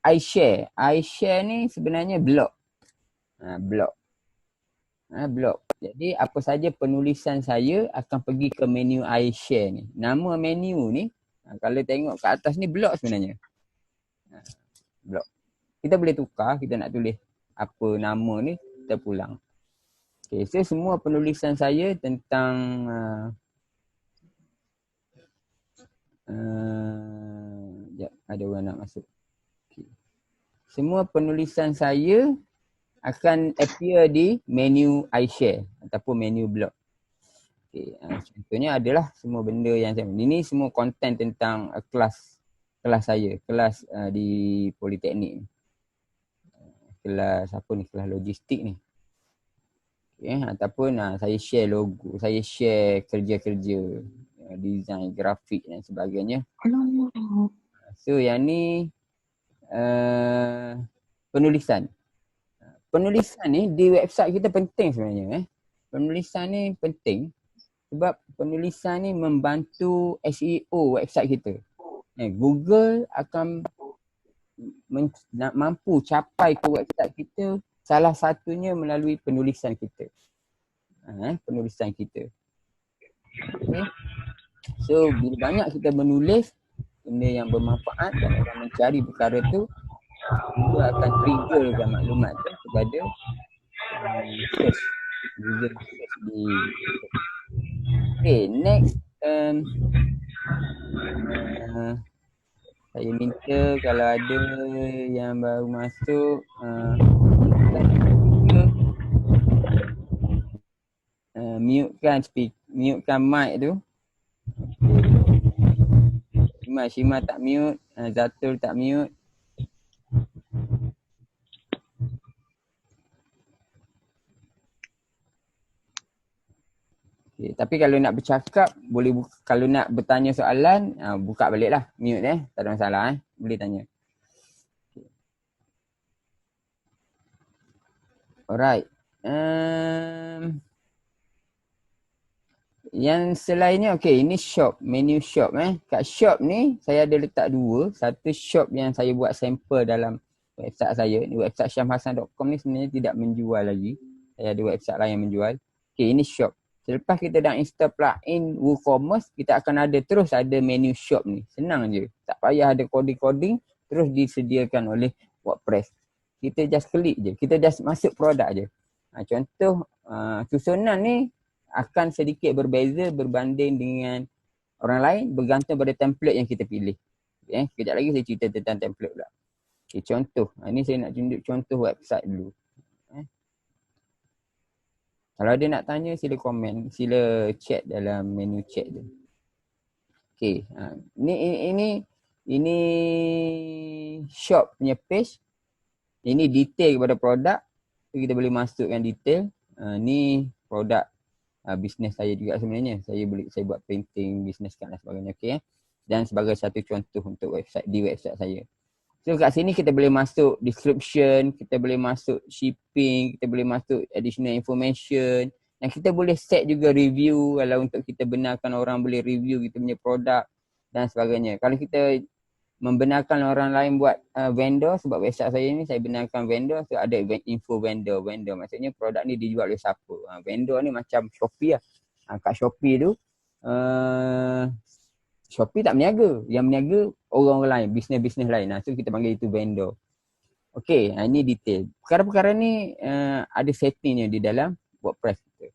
iShare. iShare ni sebenarnya blog. Blog. Blog. Jadi apa saja penulisan saya akan pergi ke menu iShare ni. Nama menu ni, kalau tengok kat atas ni blog sebenarnya. Blog. Kita boleh tukar, kita nak tulis apa nama ni, kita pulang. Okay, so semua penulisan saya tentang ada orang nak masuk. Okay. Semua penulisan saya akan appear di menu iShare ataupun menu blog. Okay. Contohnya adalah semua benda yang saya, ini semua konten tentang kelas saya, kelas di Politeknik ni. Kelas apa ni, kelas logistik ni. Okay. Ataupun saya share logo, saya share kerja-kerja design, grafik dan sebagainya. So yang ni penulisan. Penulisan ni di website kita penting sebenarnya. Penulisan ni penting sebab penulisan ni membantu SEO website kita. Google akan mampu capai ke website kita salah satunya melalui penulisan kita. Penulisan kita. Okay. So bila banyak kita menulis benda yang bermanfaat dan orang mencari perkara tu, Google akan triggerkan maklumat tu kepada search. Google search di. Okay, next saya minta kalau ada yang baru masuk mutekan mic tu. Shima tak mute, Zatul tak mute. Okay, tapi kalau nak bercakap boleh kalau nak bertanya soalan buka baliklah mute tak ada masalah boleh tanya. Okay. Alright. Yang selainnya, okay, ini shop, menu shop Kat shop ni saya ada letak dua. Satu shop yang saya buat sampel dalam website saya. Ni website syamhasan.com ni sebenarnya tidak menjual lagi. Saya ada website lain yang menjual. Okay, ini shop. Selepas kita dah install plugin WooCommerce, kita akan terus ada menu shop ni. Senang je. Tak payah ada coding-coding, terus disediakan oleh WordPress. Kita just klik je. Kita just masuk produk je. Contoh susunan ni akan sedikit berbeza berbanding dengan orang lain bergantung pada template yang kita pilih. Sekejap lagi saya cerita tentang template pula. Okay, contoh. Ini saya nak tunjuk contoh website dulu. Kalau ada nak tanya sila komen, sila chat dalam menu chat tu. Okay, ini shop punya page. Ini detail kepada produk. Kita boleh masukkan detail. Ni produk bisnes saya juga sebenarnya. Saya buat printing, business card dan sebagainya. Okay, dan sebagai satu contoh untuk website saya. So kat sini kita boleh masuk description, kita boleh masuk shipping, kita boleh masuk additional information, dan kita boleh set juga review kalau untuk kita benarkan orang boleh review kita punya produk dan sebagainya. Kalau kita membenarkan orang lain buat vendor, sebab website saya ni saya benarkan vendor, so ada info vendor. Maksudnya produk ni dijual oleh siapa. Vendor ni macam Shopee lah. Kat Shopee tu Shopee tak berniaga. Yang berniaga orang-orang lain, bisnes-bisnes lain. So kita panggil itu vendor. Okay, ini detail. Perkara-perkara ni ada settingnya di dalam WordPress kita.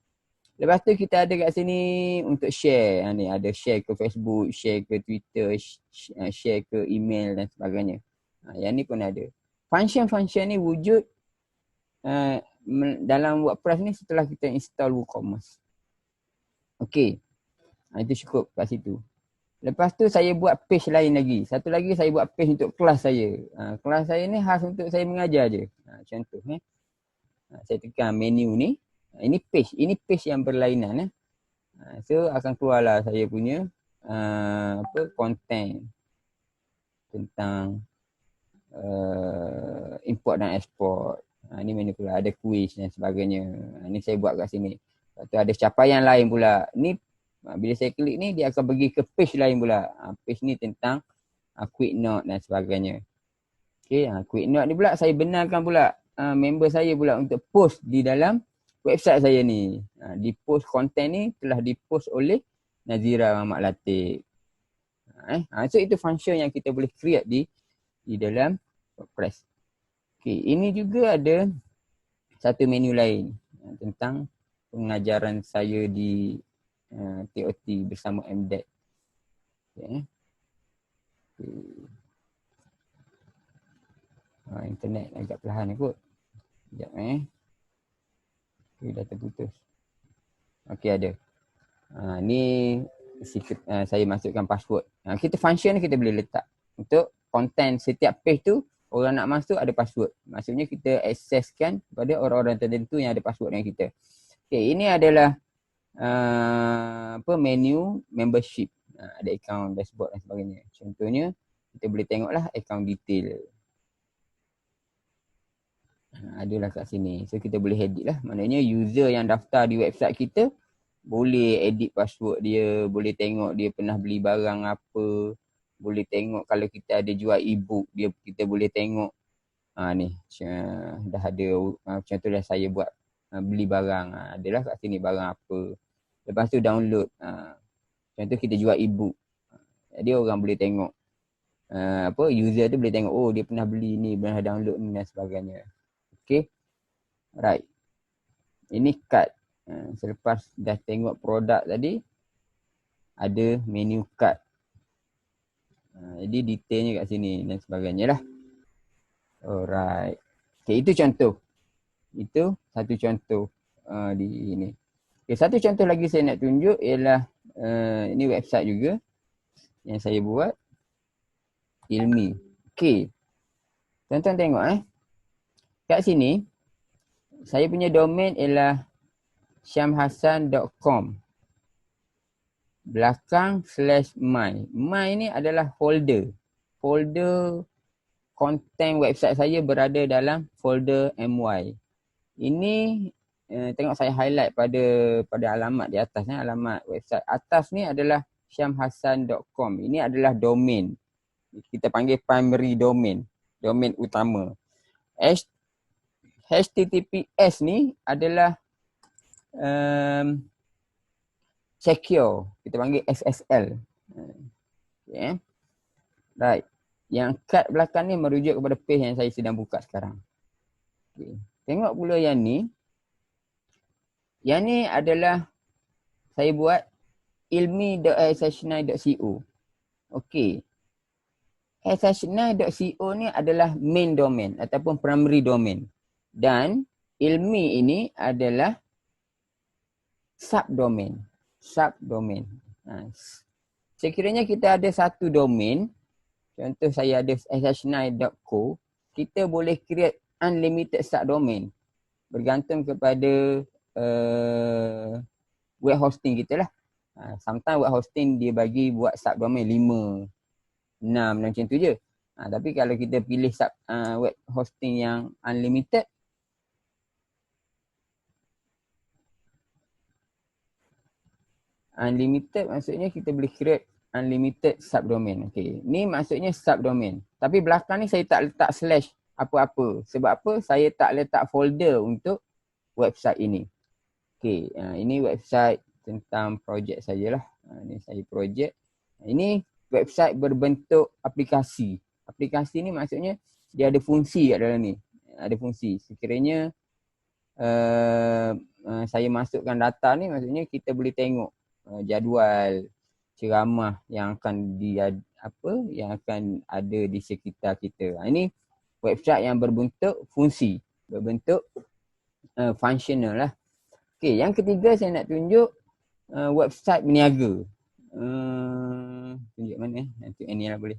Lepas tu kita ada kat sini untuk share. Ni ada share ke Facebook, share ke Twitter, share ke email dan sebagainya. Yang ni pun ada. Function-function ni wujud dalam WordPress ni setelah kita install WooCommerce. Okay, itu cukup kat situ. Lepas tu saya buat page lain lagi. Satu lagi saya buat page untuk kelas saya. Kelas saya ni khas untuk saya mengajar je. Contoh saya tekan menu ni. Ini page yang berlainan. So akan keluarlah saya punya konten tentang import dan export. Ini menu pula ada quiz dan sebagainya. Ini saya buat kat sini. Lepas tu ada capaian lain pula. Ni bila saya klik ni dia akan pergi ke page lain pula. Page ni tentang quick note dan sebagainya. Okay, quick note ni pula saya benarkan pula member saya pula untuk post di dalam website saya ni. Di post konten ni telah dipost oleh Nazira Muhammad Latif. So itu function yang kita boleh create di dalam WordPress. Okay, ini juga ada satu menu lain tentang pengajaran saya di TOT bersama MDET. Okay. Internet agak perlahan kot. Sekejap okay, dah terputus. Okay, ada. Ni saya masukkan password. Kita function ni kita boleh letak. Untuk content setiap page tu, orang nak masuk ada password. Maksudnya kita accesskan kepada orang-orang tertentu yang ada password dengan kita. Okay, ini adalah menu membership. Ada account, dashboard dan sebagainya. Contohnya, kita boleh tengoklah account detail. Adalah kat sini. So kita boleh edit lah. Maknanya user yang daftar di website kita boleh edit password dia, boleh tengok dia pernah beli barang apa, boleh tengok kalau kita ada jual e-book dia, kita boleh tengok ni dah ada contohnya saya buat beli barang, adalah kat sini barang apa. Lepas tu download, contoh kita jual e-book, jadi orang boleh tengok user tu boleh tengok, oh dia pernah beli ni, pernah download ni dan sebagainya. Okay, right. Ini card. Selepas dah tengok produk tadi, ada menu card. Jadi detailnya kat sini dan sebagainya lah. Alright. Okay, itu contoh. Itu satu contoh di ini. Okay, satu contoh lagi saya nak tunjuk ialah ini website juga yang saya buat. Ilmi. Okay. Tuan-tuan tengok kat sini, saya punya domain ialah syamhasan.com /my. My ni adalah folder. Folder konten website saya berada dalam folder my. Ini tengok saya highlight pada alamat di atas, alamat website. Atas ni adalah syamhasan.com. Ini adalah domain. Kita panggil primary domain. Domain utama. HTTPS ni adalah secure. Kita panggil SSL. Okay. Right. Yang kat belakang ni merujuk kepada page yang saya sedang buka sekarang. Okay. Tengok pula yang ni. Yang ni adalah saya buat ilmi.sh9.co. Okay. sh9.co ni adalah main domain ataupun primary domain. Dan ilmi ini adalah subdomain. Subdomain. Sekiranya kita ada satu domain, contoh saya ada sh9.co, kita boleh create unlimited subdomain. Bergantung kepada web hosting kita lah. Sometimes web hosting dia bagi buat subdomain 5, 6 macam tu je. Tapi kalau kita pilih web hosting yang unlimited, unlimited maksudnya kita boleh create unlimited subdomain. Okay. Ni maksudnya subdomain. Tapi belakang ni saya tak letak slash apa-apa. Sebab apa? Saya tak letak folder untuk website ini. Okay. Ini website tentang projek sajalah. Ini saya projek. Ini website berbentuk aplikasi. Aplikasi ni maksudnya dia ada fungsi kat dalam ni. Ada fungsi. Sekiranya saya masukkan data ni, maksudnya kita boleh tengok jadual ceramah yang akan yang akan ada di sekitar kita. Ini website yang berbentuk fungsi, berbentuk functional lah. Okey, yang ketiga saya nak tunjuk website berniaga. Tunjuk mana nanti ini lah boleh.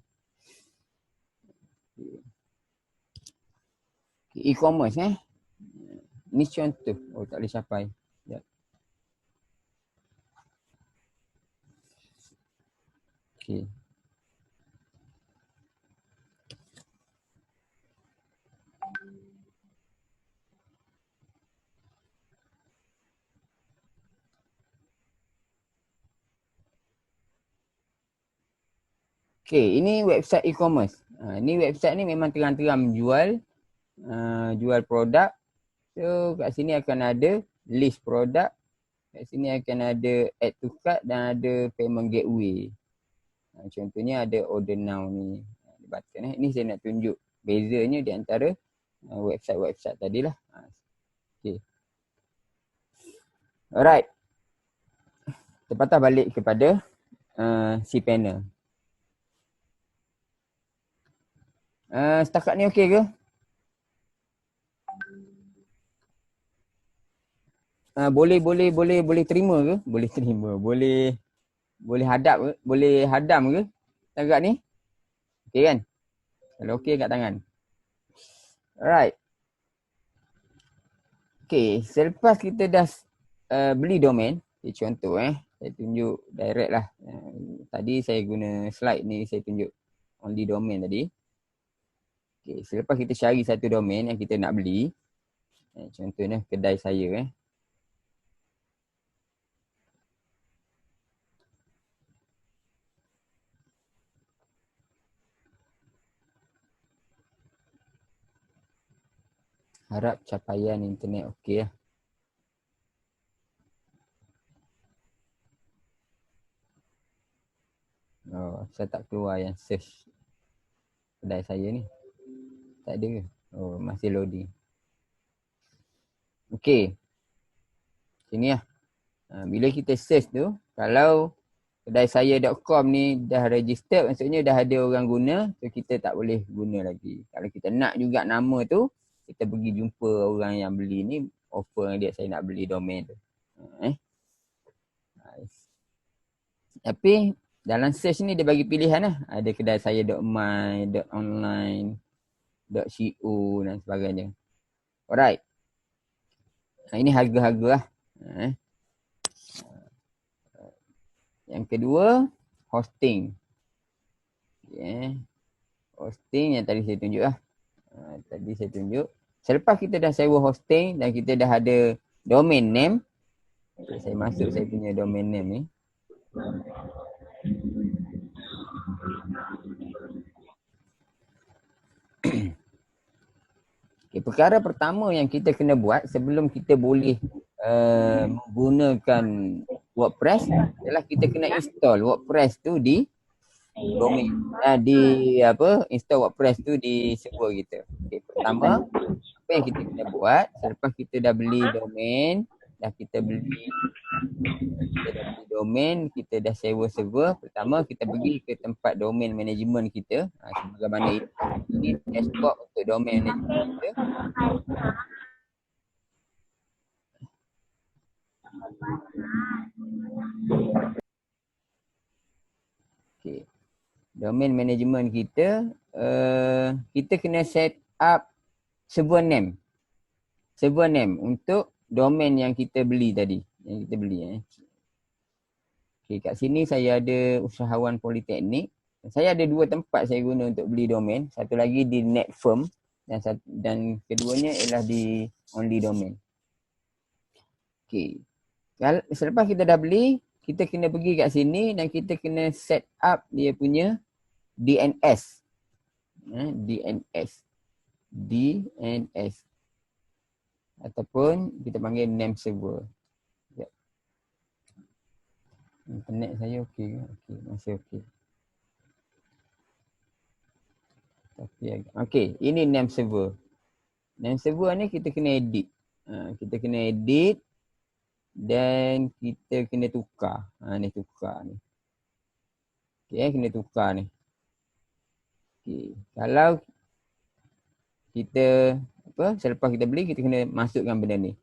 E-commerce Ni contoh. Oh, tak boleh capai. Okay. Okay, ini website e-commerce. Ni website ni memang terang-terang jual produk. So kat sini akan ada list produk. Kat sini akan ada add to cart dan ada payment gateway. Contohnya ada order now ni. Button Ni saya nak tunjuk bezanya di antara website-website tadilah. Okay. Alright. Kita patah balik kepada cPanel. Setakat ni okey ke? Boleh terima ke? Boleh terima. Boleh hadap ke? Boleh hadam ke? Setakat ni? Okey kan? Kalau okey kat tangan. Alright. Okay, selepas kita dah beli domain, contoh saya tunjuk direct lah. Tadi saya guna slide ni, saya tunjuk only domain tadi. Okay, selepas kita cari satu domain yang kita nak beli, contohnya kedai saya harap capaian internet okey lah. Oh, saya tak keluar yang search kedai saya ni. Tak ada ke? Oh, masih loading. Okey. Sini lah. Bila kita search tu, kalau kedai saya.com ni dah register, maksudnya dah ada orang guna, so kita tak boleh guna lagi. Kalau kita nak juga nama tu, kita pergi jumpa orang yang beli ni, offer dia saya nak beli domain tu. Tapi dalam search ni dia bagi pilihan lah. Ada kedai saya.my, .online, .co dan sebagainya. Alright. Ini harga-harga lah. Yang kedua, hosting. Okay. Hosting yang tadi saya tunjuk lah. Tadi saya tunjuk. Selepas kita dah sewa hosting dan kita dah ada domain name. Okay, saya masuk saya punya domain name ni. Okay, perkara pertama yang kita kena buat sebelum kita boleh menggunakan WordPress adalah kita kena install WordPress tu di domain install WordPress tu di server kita. Okay, pertama apa yang kita kena buat selepas kita dah beli domain, kita dah beli domain, kita dah sewa server, pertama kita pergi ke tempat domain management kita. Sebagaimana ini dashboard untuk domain management kita. Okay. Domain management kita, kita kena set up server name. Server name untuk domain yang kita beli tadi. Yang kita beli. Okay, kat sini saya ada usahawan politeknik. Saya ada dua tempat saya guna untuk beli domain. Satu lagi di Netfirm dan keduanya ialah di Only Domain. Okay. Selepas kita dah beli, kita kena pergi kat sini dan kita kena set up dia punya DNS. DNS. Ataupun kita panggil name server. Internet saya okey ke? Okey, masih okey. Okey, ini name server. Name server ni kita kena edit. Kita kena edit dan kita kena tukar. Ni tukar ni. Okey, kena tukar ni. Okey, kalau kita selepas kita beli kita kena masukkan benda ni.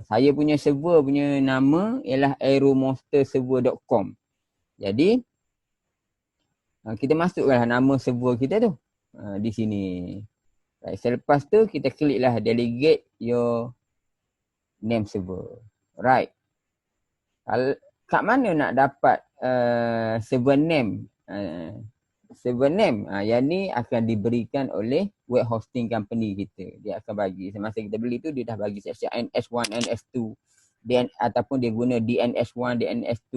Saya punya server punya nama ialah aeromonsterserver.com. Jadi kita masukkanlah nama server kita tu di sini. Selepas tu kita kliklah delegate your name server. Right. Kat mana nak dapat server name? Server name yang ni akan diberikan oleh web hosting company kita. Dia akan bagi semasa kita beli tu dia dah bagi siap-siap NS1, NS2 ataupun dia guna DNS1, DNS2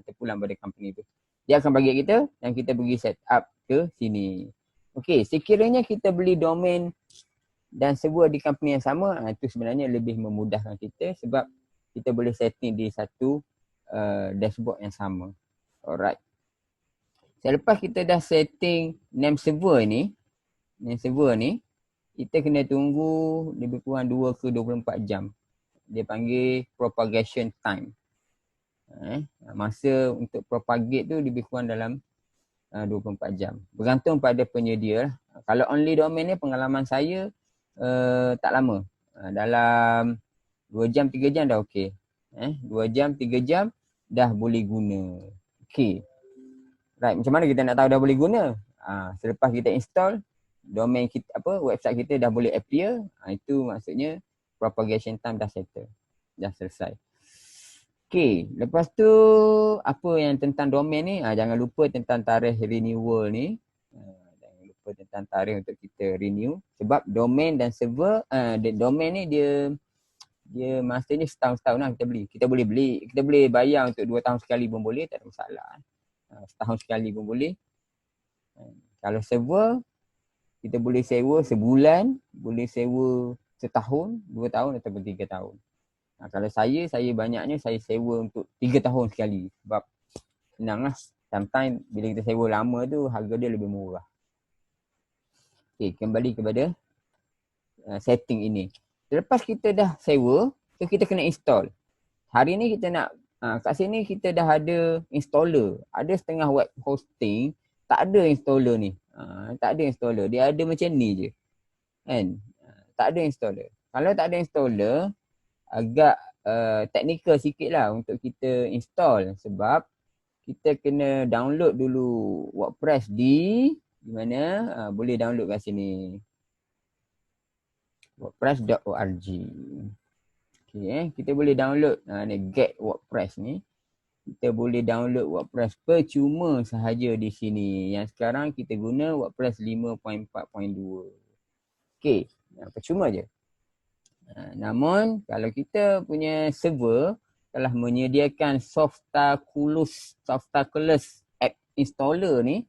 ataupun pada company tu. Dia akan bagi kita dan kita pergi set up ke sini. Okey, sekiranya kita beli domain dan server di company yang sama, itu sebenarnya lebih memudahkan kita sebab kita boleh setting di satu dashboard yang sama. Alright. Selepas kita dah setting name server ni, kita kena tunggu lebih kurang 2 ke 24 jam. Dia panggil propagation time. Masa untuk propagate tu lebih kurang dalam 24 jam. Bergantung pada penyedia lah. Kalau only domain ni pengalaman saya tak lama. Dalam 2 jam 3 jam dah okey. 2 jam 3 jam dah boleh guna. Okey. Right, macam mana kita nak tahu dah boleh guna? Selepas kita install, domain kita website kita dah boleh appear, itu maksudnya propagation time dah settle. Dah selesai. Okey, lepas tu apa yang tentang domain ni? Jangan lupa tentang tarikh renewal ni. Jangan lupa tentang tarikh untuk kita renew sebab domain dan server domain ni dia maksudnya setahun-setahun lah kita beli. Kita boleh bayar untuk 2 tahun sekali pun boleh, tak ada masalah. Setahun sekali pun boleh. Kalau server, kita boleh sewa sebulan, boleh sewa setahun, 2 tahun ataupun 3 tahun. Kalau saya banyaknya saya sewa untuk 3 tahun sekali. Sebab senang lah. Sometimes bila kita sewa lama tu harga dia lebih murah. Okay, kembali kepada setting ini. Selepas kita dah sewa, so kita kena install. Hari ni kita nak kat sini kita dah ada installer. Ada setengah web hosting tak ada installer ni. Tak ada installer. Dia ada macam ni je. Kan? Tak ada installer. Kalau tak ada installer, agak technical sikit lah untuk kita install. Sebab kita kena download dulu WordPress di mana? Boleh download kat sini. WordPress.org. Okay, kita boleh download ni Get WordPress ni. Kita boleh download WordPress percuma sahaja di sini. Yang sekarang kita guna WordPress 5.4.2. Okay, percuma je. Namun kalau kita punya server telah menyediakan Softaculous app installer ni,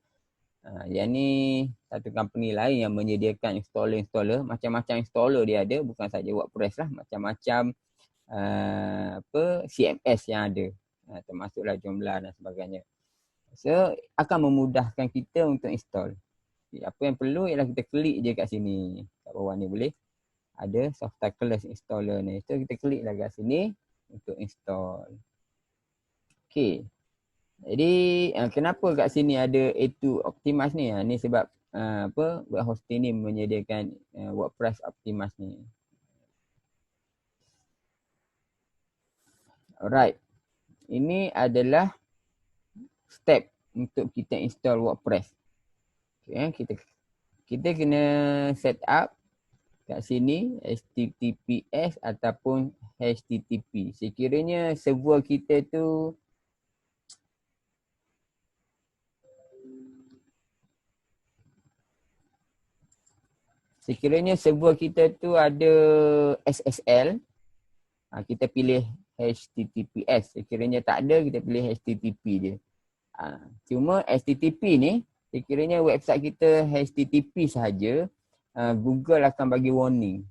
yang ni satu company lain yang menyediakan installer, macam-macam installer dia ada, bukan saja WordPress lah, macam-macam CMS yang ada, termasuklah Joomla dan sebagainya. So akan memudahkan kita untuk install. Apa yang perlu ialah kita klik je kat sini, kat bawah ni boleh ada Softaculous installer ni. So kita klik lah kat sini untuk install. Okay. Jadi kenapa kat sini ada A2 Optimize ni? Ni sebab web hosting ni menyediakan WordPress Optimize ni. Alright. Ini adalah step untuk kita install WordPress. Okay, kita kena set up kat sini HTTPS ataupun HTTP. Sekiranya server kita tu ada SSL, kita pilih HTTPS. Sekiranya tak ada, kita pilih HTTP je. Cuma HTTP ni, sekiranya website kita HTTP sahaja, Google akan bagi warning.